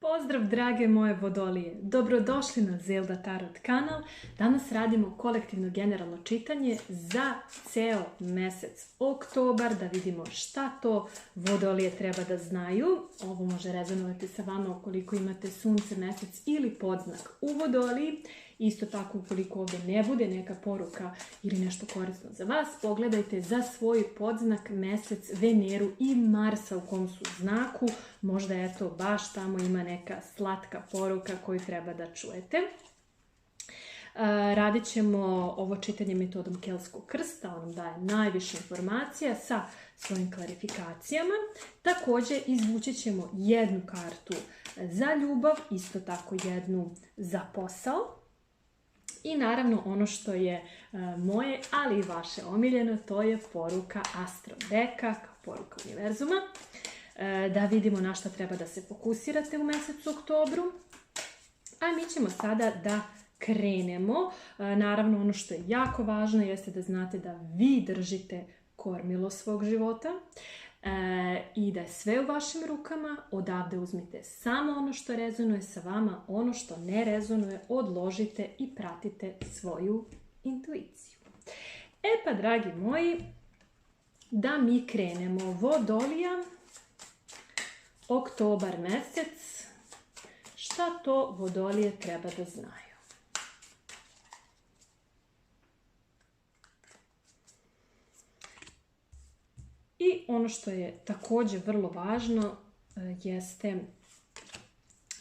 Pozdrav drage moje vodolije, dobrodošli na Zelda Tarot kanal. Danas radimo kolektivno generalno čitanje za ceo mesec oktobar, da vidimo šta to vodolije treba da znaju. Ovo može rezonovati sa vama ukoliko imate sunce, mesec ili podznak u vodoliji. Isto tako ukoliko ovdje ne bude neka poruka ili nešto korisno za vas, pogledajte za svoj podznak, mesec, Veneru i Marsa u kom su znaku. Možda eto baš tamo ima neka slatka poruka koju treba da čujete. Radit ćemo ovo čitanje metodom Kelskog krsta, on daje najviše informacija sa svojim klarifikacijama. Također izvući ćemo jednu kartu za ljubav, isto tako jednu za posao. I naravno ono što je moje, ali i vaše omiljeno, to je poruka Astrodeka, kao poruka univerzuma. Da vidimo na što treba da se fokusirate u mjesecu oktobru. A mi ćemo sada da krenemo. Naravno ono što je jako važno jeste da znate da vi držite kormilo svog života. I da je sve u vašim rukama, odavde uzmite samo ono što rezonuje sa vama, ono što ne rezonuje odložite i pratite svoju intuiciju. Pa dragi moji, da mi krenemo. Vodolija, oktobar mjesec, šta to vodolije treba da znaju? I ono što je također vrlo važno jeste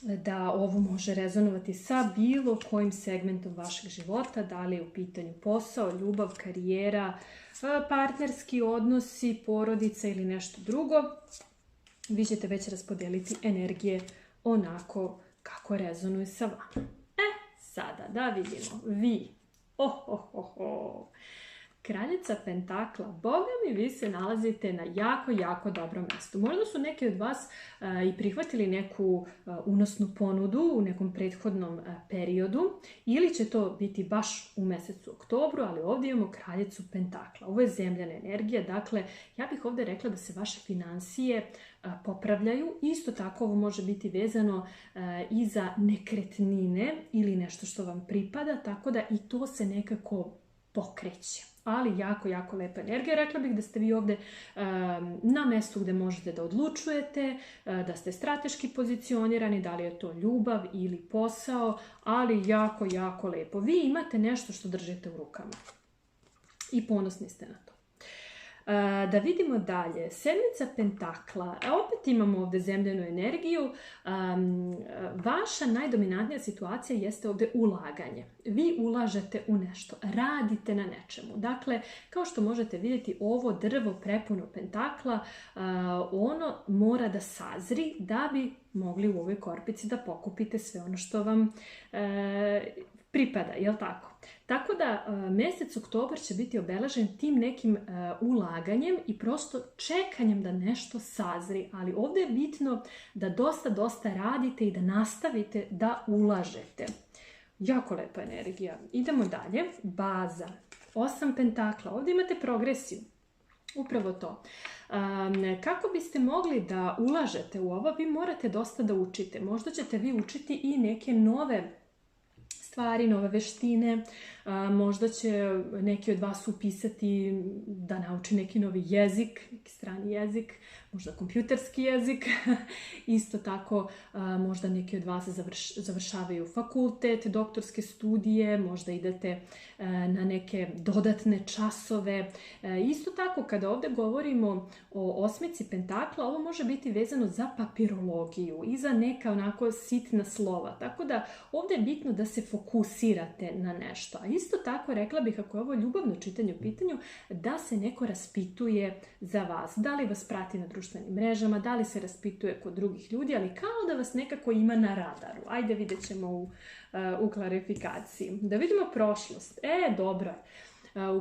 da ovo može rezonovati sa bilo kojim segmentom vašeg života, da li je u pitanju posao, ljubav, karijera, partnerski odnosi, porodica ili nešto drugo. Vi ćete već raspodijeliti energije onako kako rezonuje sa vama. Sada da vidimo. Vi. Kraljica pentakla, boga mi, vi se nalazite na jako dobrom mjestu. Možda su neki od vas i prihvatili neku unosnu ponudu u nekom prethodnom periodu ili će to biti baš u mjesecu oktobru, ali ovdje imamo kraljicu pentakla. Ovo je zemljana energija, dakle ja bih ovdje rekla da se vaše financije popravljaju. Isto tako ovo može biti vezano i za nekretnine ili nešto što vam pripada, tako da i to se nekako pokreće. Ali jako lepa energija. Rekla bih da ste vi ovdje na mjestu gdje možete da odlučujete, da ste strateški pozicionirani, da li je to ljubav ili posao, ali jako lepo. Vi imate nešto što držite u rukama i ponosni ste na to. Da vidimo dalje. Sedmica pentakla. Opet imamo ovdje zemljenu energiju. Vaša najdominantnija situacija jeste ovdje ulaganje. Vi ulažete u nešto. Radite na nečemu. Dakle, kao što možete vidjeti, ovo drvo prepuno pentakla, ono mora da sazri da bi mogli u ovoj korpici da pokupite sve ono što vam pripada, jel tako? Tako da mjesec oktobar će biti obeležen tim nekim ulaganjem i prosto čekanjem da nešto sazri. Ali ovdje je bitno da dosta radite i da nastavite da ulažete. Jako lepa energija. Idemo dalje. Baza. 8 pentakla. Ovdje imate progresiju. Upravo to. Kako biste mogli da ulažete u ovo, vi morate dosta da učite. Možda ćete vi učiti i neke nove stvari, nove veštine, možda će neki od vas upisati da nauči neki novi jezik, neki strani jezik, možda kompjuterski jezik. Isto tako možda neki od vas završavaju fakultet, doktorske studije, možda idete na neke dodatne časove. Isto tako kada ovdje govorimo o osmici pentakla, ovo može biti vezano za papirologiju i za neka onako sitna slova. Tako da ovdje je bitno da se fokusirate na nešto. A isto tako rekla bih, ako je ovo ljubavno čitanje u pitanju, da se neko raspituje za vas. Da li vas prati na društvenim mrežama, da li se raspituje kod drugih ljudi, ali kao da vas nekako ima na radaru. Ajde, vidjet ćemo u klarifikaciji. Da vidimo prošlost. Dobro.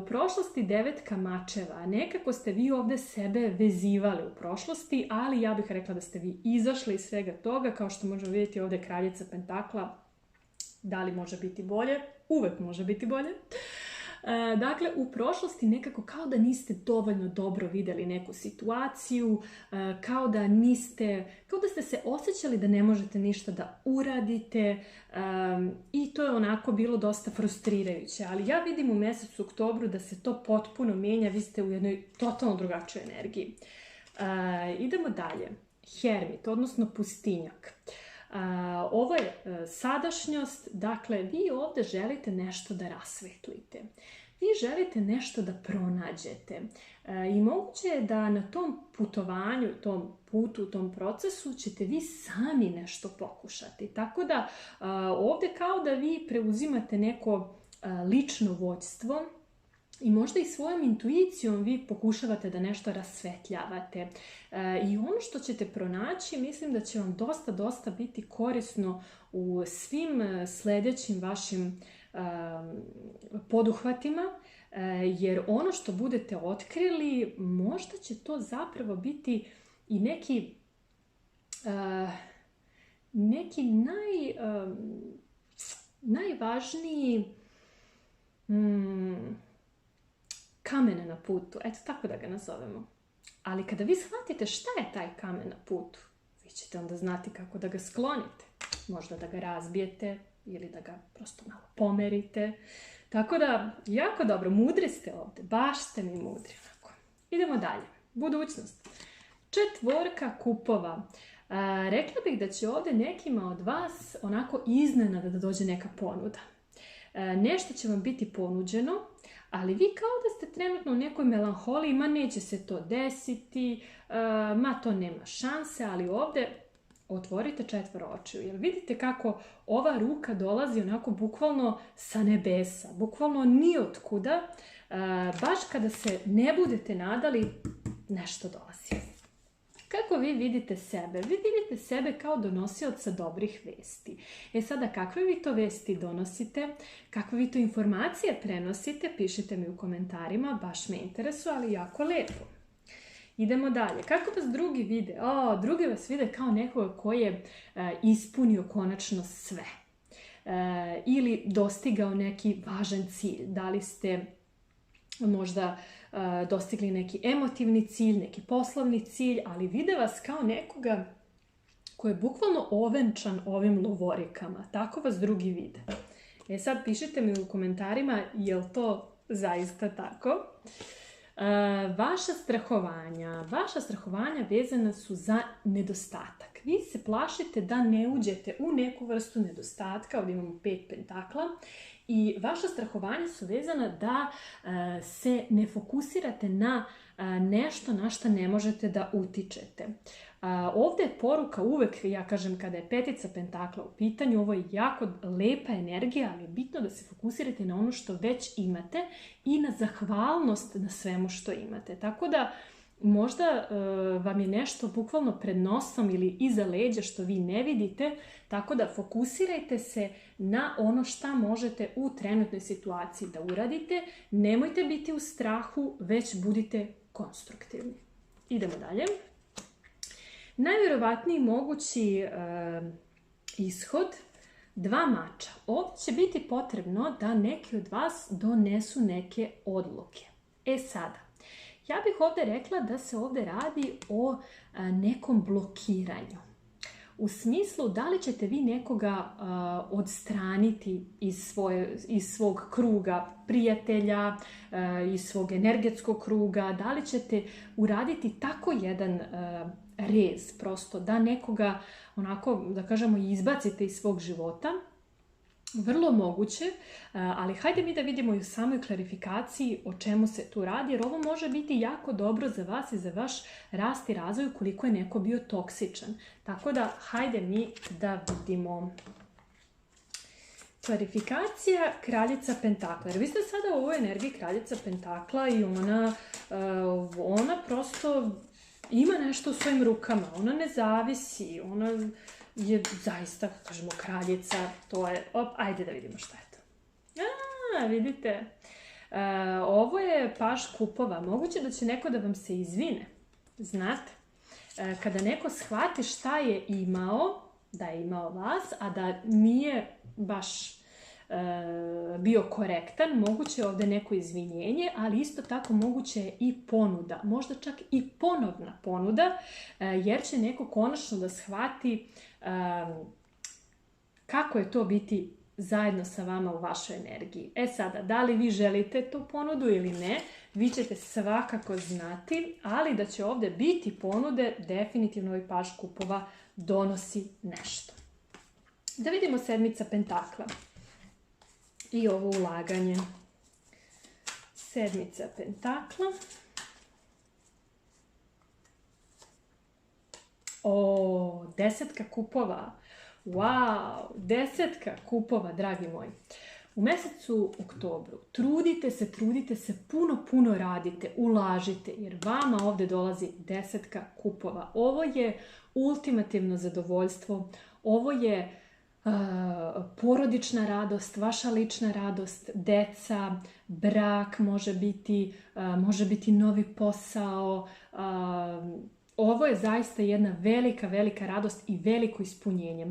U prošlosti 9 mačeva. Nekako ste vi ovdje sebe vezivali u prošlosti, ali ja bih rekla da ste vi izašli iz svega toga. Kao što možemo vidjeti ovdje kraljica pentakla. Da li može biti bolje? Uvek može biti bolje. Dakle, u prošlosti nekako kao da niste dovoljno dobro vidjeli neku situaciju, kao da ste se osjećali da ne možete ništa da uradite i to je onako bilo dosta frustrirajuće. Ali ja vidim u mjesecu oktobru da se to potpuno mijenja, vi ste u jednoj totalno drugačijoj energiji. Idemo dalje. Hermit, odnosno pustinjak. Ovo je sadašnjost, dakle vi ovdje želite nešto da rasvetlite. Vi želite nešto da pronađete i moguće je da na tom putovanju, tom putu, tom procesu ćete vi sami nešto pokušati. Tako da ovdje kao da vi preuzimate neko lično vođstvo i možda i svojom intuicijom vi pokušavate da nešto rasvetljavate. I ono što ćete pronaći, mislim da će vam dosta biti korisno u svim sljedećim vašim poduhvatima, jer ono što budete otkrili, možda će to zapravo biti i neki najvažniji kamen na putu, eto tako da ga nazovemo. Ali kada vi shvatite šta je taj kamen na putu, vi ćete onda znati kako da ga sklonite. Možda da ga razbijete ili da ga prosto malo pomerite. Tako da, jako dobro, mudri ste ovdje, baš ste mi mudri. Idemo dalje, budućnost. 4 kupova. Rekla bih da će ovdje nekima od vas onako iznenada da dođe neka ponuda. Nešto će vam biti ponuđeno, ali vi kao da ste trenutno u nekoj melanholiji, ma neće se to desiti, ma to nema šanse, ali ovdje otvorite 4 očiju, jer vidite kako ova ruka dolazi onako bukvalno sa nebesa, bukvalno nijotkuda, baš kada se ne budete nadali, nešto dolazi. Kako vi vidite sebe? Vi vidite sebe kao donosioca dobrih vesti. Sada, kakve vi to vesti donosite? Kakve vi to informacije prenosite? Pišite mi u komentarima, baš me interesuje, ali jako lepo. Idemo dalje. Kako vas drugi vide? Drugi vas vide kao nekoga koji je ispunio konačno sve. Ili dostigao neki važan cilj. Da li ste možda dostigli neki emotivni cilj, neki poslovni cilj, ali vide vas kao nekoga koji je bukvalno ovenčan ovim lovorikama. Tako vas drugi vide. Sad pišite mi u komentarima je li to zaista tako. Vaša strahovanja vezana su za nedostatak. Vi se plašite da ne uđete u neku vrstu nedostatka, ovdje imamo 5 pentakla, i vaša strahovanja su vezana da se ne fokusirate na nešto na što ne možete da utičete. Ovdje je poruka uvek, ja kažem, kada je 5 pentakla u pitanju, ovo je jako lepa energija, ali je bitno da se fokusirate na ono što već imate i na zahvalnost na svemu što imate. Tako da možda vam je nešto bukvalno pred nosom ili iza leđa što vi ne vidite, tako da fokusirajte se na ono šta možete u trenutnoj situaciji da uradite. Nemojte biti u strahu, već budite konstruktivni. Idemo dalje. Najvjerovatniji mogući ishod, 2 mača. Ovdje će biti potrebno da neki od vas donesu neke odluke. Sada, ja bih ovdje rekla da se ovdje radi o nekom blokiranju. U smislu da li ćete vi nekoga odstraniti iz svog kruga prijatelja, iz svog energetskog kruga, da li ćete uraditi tako jedan rez, prosto da nekoga onako, da kažemo, izbacite iz svog života. Vrlo moguće, ali hajde mi da vidimo i u samoj klarifikaciji o čemu se tu radi, jer ovo može biti jako dobro za vas i za vaš rast i razvoj koliko je neko bio toksičan. Tako da hajde mi da vidimo. Klarifikacija kraljica pentakla. Jer vi ste sada u ovoj energiji kraljica pentakla i ona prosto ima nešto u svojim rukama. Ona ne zavisi, ona je zaista, kažemo, kraljica, to je, ajde da vidimo šta je to. Vidite, ovo je paš kupova. Moguće da će neko da vam se izvine, znate. Kada neko shvati šta je imao, da je imao vas, a da nije baš bio korektan, moguće je ovdje neko izvinjenje, ali isto tako moguće je i ponuda, možda čak i ponovna ponuda, jer će neko konačno da shvati kako je to biti zajedno sa vama u vašoj energiji. Sada, da li vi želite tu ponudu ili ne, vi ćete svakako znati, ali da će ovdje biti ponude, definitivno ovaj paž kupova donosi nešto. Da vidimo sedmica pentakla i ovo ulaganje. Sedmica pentakla. Desetka kupova. Wow, desetka kupova, dragi moji. U mjesecu oktobru trudite se, puno radite, ulažite, jer vama ovdje dolazi desetka kupova. Ovo je ultimativno zadovoljstvo, ovo je porodična radost, vaša lična radost, deca, brak može biti novi posao. Ovo je zaista jedna velika radost i veliko ispunjenje.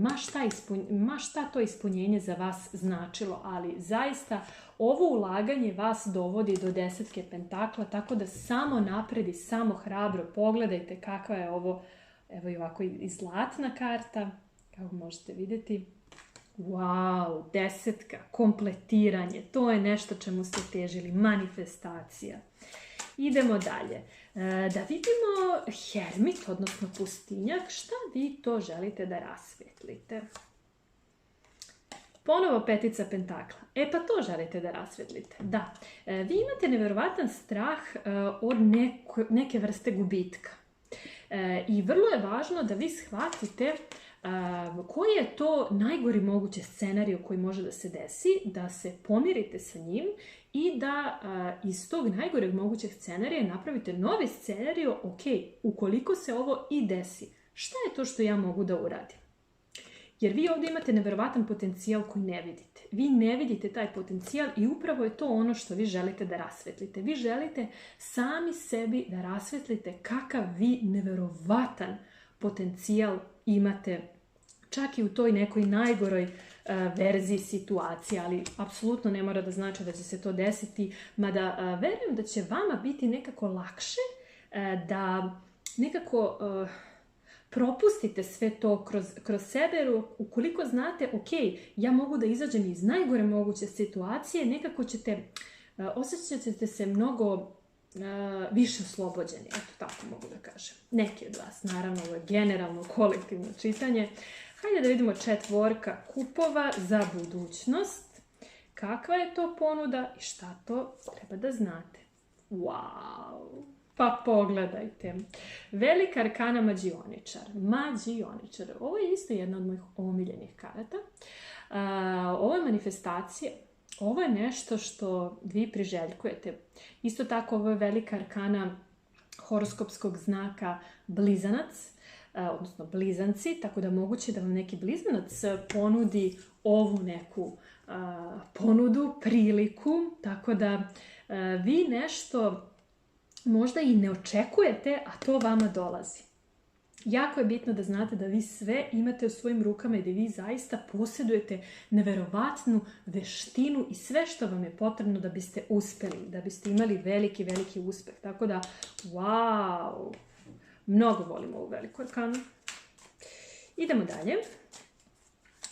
Ma šta to ispunjenje za vas značilo, ali zaista ovo ulaganje vas dovodi do desetke pentakla, tako da samo napred i samo hrabro pogledajte kakva je ovo, evo i ovako i zlatna karta, kako možete vidjeti. Wow, desetka, kompletiranje, to je nešto čemu ste težili, manifestacija. Idemo dalje. Da vidimo hermit, odnosno pustinjak, šta vi to želite da rasvetlite? Ponovo petica pentakla. Pa to želite da rasvetlite. Da. Vi imate nevjerovatan strah od neke vrste gubitka. I vrlo je važno da vi shvatite koji je to najgori mogući scenarij koji može da se desi, da se pomirite sa njim i da iz tog najgoreg mogućeg scenarija napravite novi scenarij, ukoliko se ovo i desi, šta je to što ja mogu da uradim? Jer vi ovdje imate nevjerovatan potencijal koji ne vidite. Vi ne vidite taj potencijal i upravo je to ono što vi želite da rasvetlite. Vi želite sami sebi da rasvetlite kakav vi nevjerovatan potencijal imate, čak i u toj nekoj najgoroj verziji situacije, ali apsolutno ne mora da znači da će se to desiti, mada verujem da će vama biti nekako lakše da nekako propustite sve to kroz sebe, ukoliko znate, ja mogu da izađem iz najgore moguće situacije, nekako osjećate se mnogo više oslobođeni, eto tako mogu da kažem. Neki od vas, naravno, ovo je generalno kolektivno čitanje. Hajde da vidimo četvorka kupova za budućnost. Kakva je to ponuda i šta to treba da znate? Wow! Pa pogledajte. Velika arkana mađioničar. Mađioničar. Ovo je isto jedna od mojih omiljenih karata. Ovo je manifestacija. Ovo je nešto što vi priželjkujete. Isto tako, ovo je velika arkana horoskopskog znaka blizanac, odnosno blizanci, tako da moguće da vam neki blizanac ponudi ovu neku ponudu, priliku, tako da vi nešto možda i ne očekujete, a to vama dolazi. Jako je bitno da znate da vi sve imate u svojim rukama i da vi zaista posjedujete neverovatnu veštinu i sve što vam je potrebno da biste uspjeli, da biste imali veliki uspjeh. Tako da, wow, mnogo volim ovu veliku arkanu. Idemo dalje.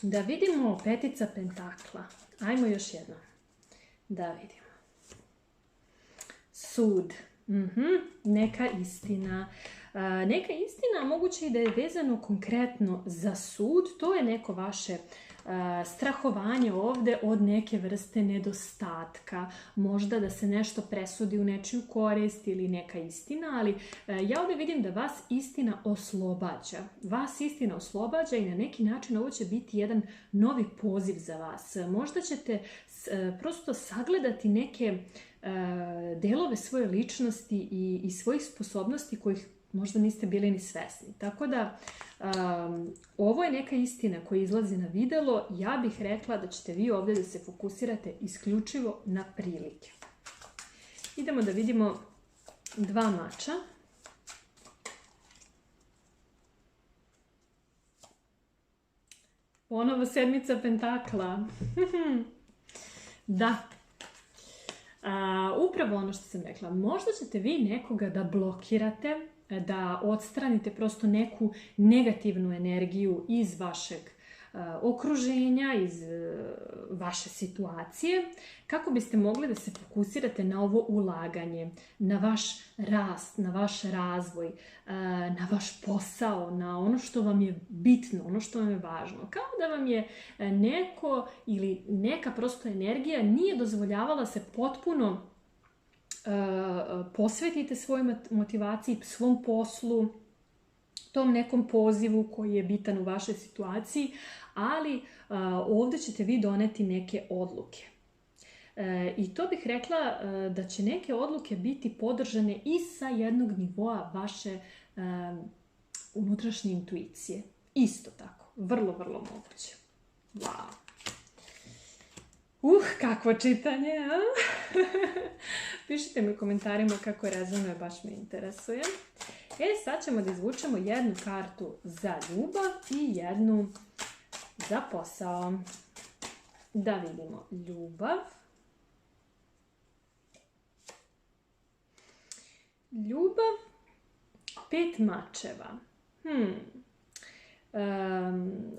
Da vidimo petica pentakla. Ajmo još jedno. Da vidimo. Sud. Neka istina. Neka istina, moguće i da je vezano konkretno za sud. To je neko vaše strahovanje ovdje od neke vrste nedostatka. Možda da se nešto presudi u nečiju korist ili neka istina, ali ja ovdje vidim da vas istina oslobađa. Vas istina oslobađa i na neki način ovo će biti jedan novi poziv za vas. Možda ćete prosto sagledati neke delove svoje ličnosti i svojih sposobnosti kojih možda niste bili ni svesni. Tako da ovo je neka istina koja izlazi na videlo. Ja bih rekla da ćete vi ovdje da se fokusirate isključivo na prilike. Idemo da vidimo dva mača. Ponovo sedmica pentakla. Da. Upravo ono što sam rekla, možda ćete vi nekoga da blokirate, da odstranite prosto neku negativnu energiju iz vašeg okruženja, iz vaše situacije, kako biste mogli da se fokusirate na ovo ulaganje, na vaš rast, na vaš razvoj, na vaš posao, na ono što vam je bitno, ono što vam je važno. Kao da vam je neko ili neka prosto energija nije dozvoljavala se potpuno posvetite svojoj motivaciji, svom poslu, tom nekom pozivu koji je bitan u vašoj situaciji, ali ovdje ćete vi doneti neke odluke. I to bih rekla da će neke odluke biti podržane i sa jednog nivoa vaše unutrašnje intuicije. Isto tako, vrlo, vrlo moguće. Wow! Kakvo čitanje, a? Pišite mi u komentarima kako rezonuje, baš me interesuje. Sad ćemo da izvučemo jednu kartu za ljubav i jednu za posao. Da vidimo ljubav. Ljubav, 5 mačeva.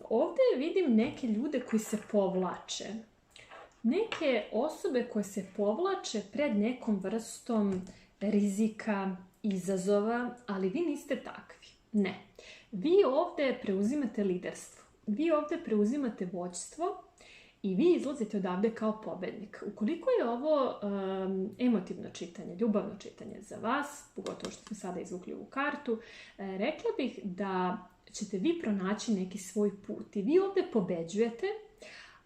Ovdje vidim neke ljude koji se povlače. Neke osobe koje se povlače pred nekom vrstom rizika, izazova, ali vi niste takvi. Ne. Vi ovdje preuzimate liderstvo. Vi ovdje preuzimate vođstvo i vi izlazite odavde kao pobednik. Ukoliko je ovo emotivno čitanje, ljubavno čitanje za vas, pogotovo što smo sada izvukli ovu kartu, rekla bih da ćete vi pronaći neki svoj put. I vi ovdje pobeđujete,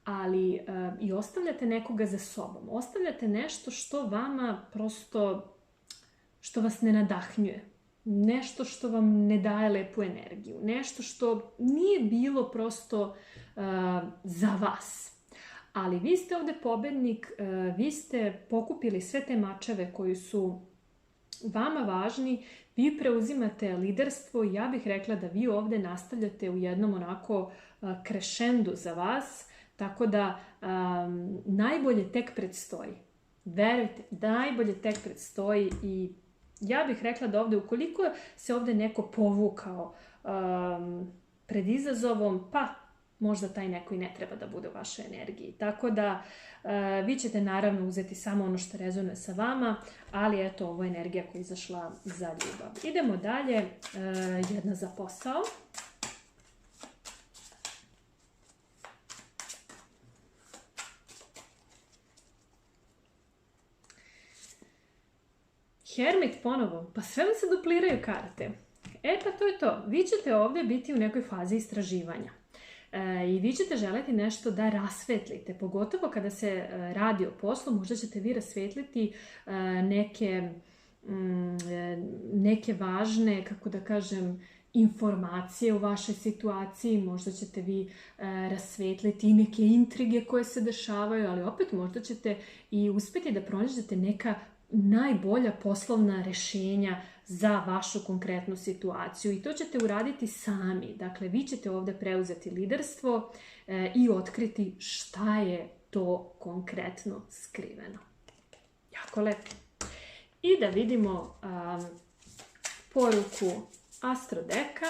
ali i ostavljate nekoga za sobom. Ostavljate nešto što vama prosto, što vas ne nadahnjuje. Nešto što vam ne daje lepu energiju. Nešto što nije bilo prosto za vas. Ali vi ste ovdje pobednik, vi ste pokupili sve te mačeve koji su vama važni, vi preuzimate liderstvo i ja bih rekla da vi ovdje nastavljate u jednom onako krešendu za vas, tako da najbolje tek predstoji. Verujte, najbolje tek predstoji i ja bih rekla da ovdje, ukoliko se ovdje neko povukao pred izazovom, pa možda taj neko i ne treba da bude u vašoj energiji. Tako da vi ćete naravno uzeti samo ono što rezonuje sa vama, ali eto, ovo je energija koja je izašla za ljubav. Idemo dalje, jedna za posao. Hermit ponovo, pa sve vam se dupliraju karte. Pa to je to. Vi ćete ovdje biti u nekoj fazi istraživanja. I vi ćete želeti nešto da rasvetlite. Pogotovo kada se radi o poslu, možda ćete vi rasvetliti neke važne, kako da kažem, informacije u vašoj situaciji. Možda ćete vi rasvetliti i neke intrige koje se dešavaju, ali opet možda ćete i uspjeti da pronađete neka najbolja poslovna rješenja za vašu konkretnu situaciju i to ćete uraditi sami. Dakle, vi ćete ovdje preuzeti liderstvo i otkriti šta je to konkretno skriveno. Jako lepo. I da vidimo poruku Astrodeka.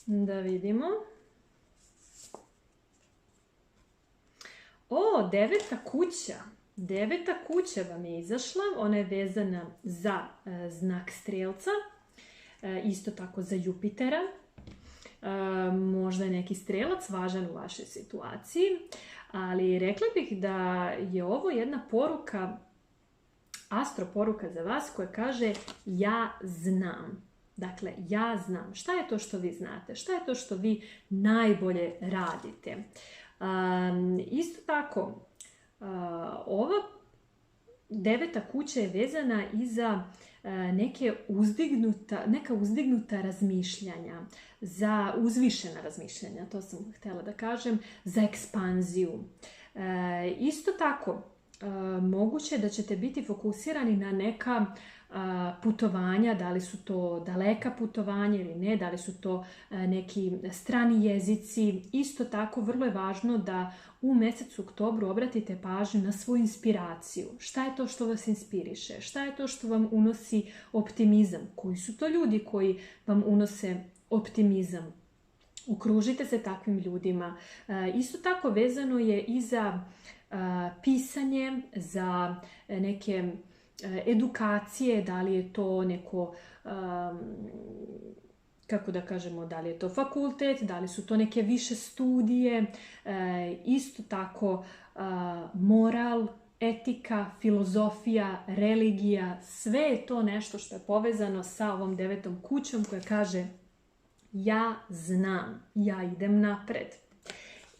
Da vidimo. Deveta kuća. Deveta kuća vam je izašla. Ona je vezana za znak Strelca. Isto tako za Jupitera. Možda je neki strelac važan u vašoj situaciji. Ali rekla bih da je ovo jedna poruka, astro poruka za vas koja kaže ja znam. Dakle, ja znam. Šta je to što vi znate? Šta je to što vi najbolje radite? Isto tako, ova deveta kuća je vezana i za neka uzdignuta razmišljanja, za uzvišena razmišljanja, to sam htjela da kažem, za ekspanziju. Isto tako, moguće da ćete biti fokusirani na neka putovanja, da li su to daleka putovanja ili ne, da li su to neki strani jezici. Isto tako, vrlo je važno da u mjesecu oktobru obratite pažnju na svoju inspiraciju. Šta je to što vas inspiriše? Šta je to što vam unosi optimizam? Koji su to ljudi koji vam unose optimizam? Okružite se takvim ljudima. Isto tako vezano je i za pisanje, za neke edukacije, da li je to neko, kako da kažemo, da li je to fakultet, da li su to neke više studije, isto tako moral, etika, filozofija, religija, sve je to nešto što je povezano sa ovom 9. kućom koja kaže ja znam, ja idem napred.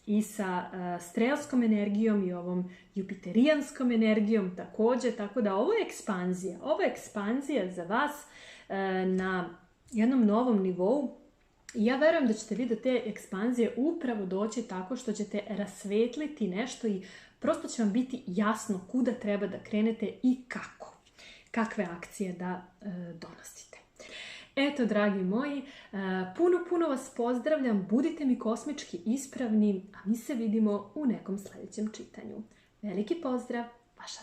I sa strelskom energijom i ovom jupiterijanskom energijom također, tako da ovo je ekspanzija. Ovo je ekspanzija za vas na jednom novom nivou. I ja verujem da ćete vi do te ekspanzije upravo doći tako što ćete rasvetliti nešto i prosto će vam biti jasno kuda treba da krenete i kako. Kakve akcije da donosite. Eto, dragi moji, puno vas pozdravljam, budite mi kosmički ispravni, a mi se vidimo u nekom sljedećem čitanju. Veliki pozdrav, vaša